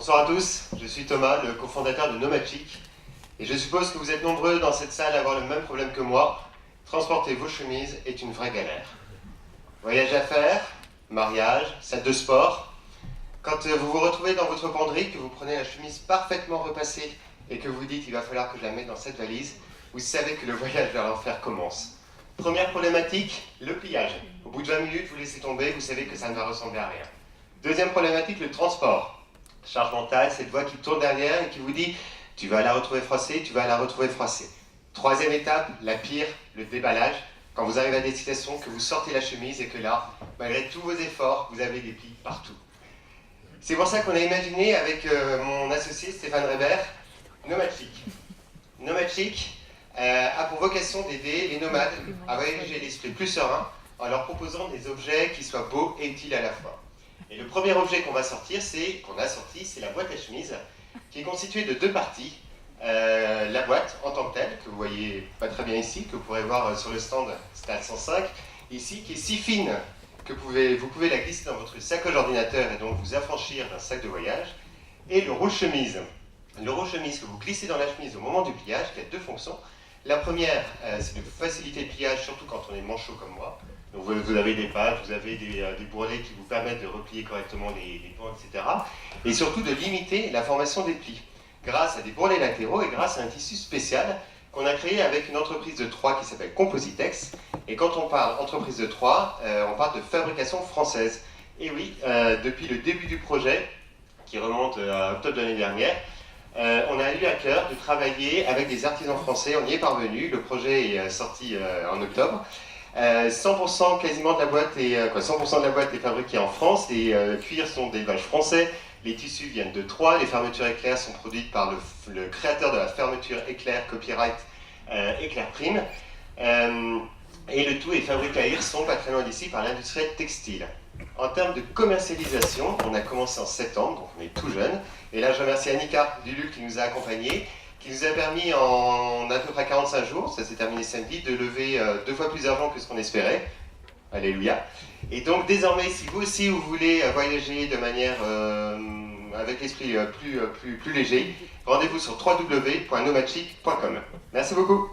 Bonsoir à tous, je suis Thomas, le cofondateur de Nomachic, et je suppose que vous êtes nombreux dans cette salle à avoir le même problème que moi. Transporter vos chemises est une vraie galère. Voyage à faire, mariage, salle de sport. Quand vous vous retrouvez dans votre penderie, que vous prenez la chemise parfaitement repassée et que vous dites il va falloir que je la mette dans cette valise, vous savez que le voyage vers l'enfer commence. Première problématique, le pliage. Au bout de 20 minutes, vous laissez tomber, vous savez que ça ne va ressembler à rien. Deuxième problématique, le transport. Charge mentale, cette voix qui tourne derrière et qui vous dit tu vas la retrouver froissée, tu vas la retrouver froissée. Troisième étape, la pire, le déballage. Quand vous arrivez à destination, que vous sortez la chemise et que là, malgré tous vos efforts, vous avez des plis partout. C'est pour ça qu'on a imaginé avec mon associé Stéphane Reber, Nomachic. Nomachic a pour vocation d'aider les nomades à voyager l'esprit plus serein en leur proposant des objets qui soient beaux et utiles à la fois. Et le premier objet qu'on va sortir, c'est la boîte à chemise, qui est constituée de deux parties. La boîte en tant que telle, que vous voyez pas très bien ici, que vous pourrez voir sur le stand Stade 105, ici, qui est si fine que vous pouvez la glisser dans votre sacoche d'ordinateur et donc vous affranchir d'un sac de voyage. Et le roule-chemise. Le roule-chemise que vous glissez dans la chemise au moment du pliage, qui a deux fonctions. La première, c'est de faciliter le pliage, surtout quand on est manchot comme moi. Donc vous avez des pattes, vous avez des bourrelets qui vous permettent de replier correctement les pans, etc. Et surtout de limiter la formation des plis, grâce à des bourrelets latéraux et grâce à un tissu spécial qu'on a créé avec une entreprise de Troyes qui s'appelle Compositex. Et quand on parle entreprise de Troyes, on parle de fabrication française. Et oui, depuis le début du projet, qui remonte à octobre de l'année dernière, on a eu à cœur de travailler avec des artisans français, on y est parvenu, le projet est sorti en octobre. 100% quasiment de la boîte est 100% de la boîte est fabriquée en France, les cuirs sont d'élevages français, les tissus viennent de Troyes, les fermetures éclair sont produites par le créateur de la fermeture éclair copyright Éclair Prime, et le tout est fabriqué à Hirson, pas très loin d'ici, par l'industrie textile. En termes de commercialisation, on a commencé en septembre, donc on est tout jeune, et là je remercie Annika Duluc qui nous a accompagnés, qui nous a permis en à peu près 45 jours, ça s'est terminé samedi, de lever 2 fois plus d'argent que ce qu'on espérait. Alléluia. Et donc désormais, si vous aussi vous voulez voyager de manière avec l'esprit plus léger, rendez-vous sur www.nomachic.com. Merci beaucoup.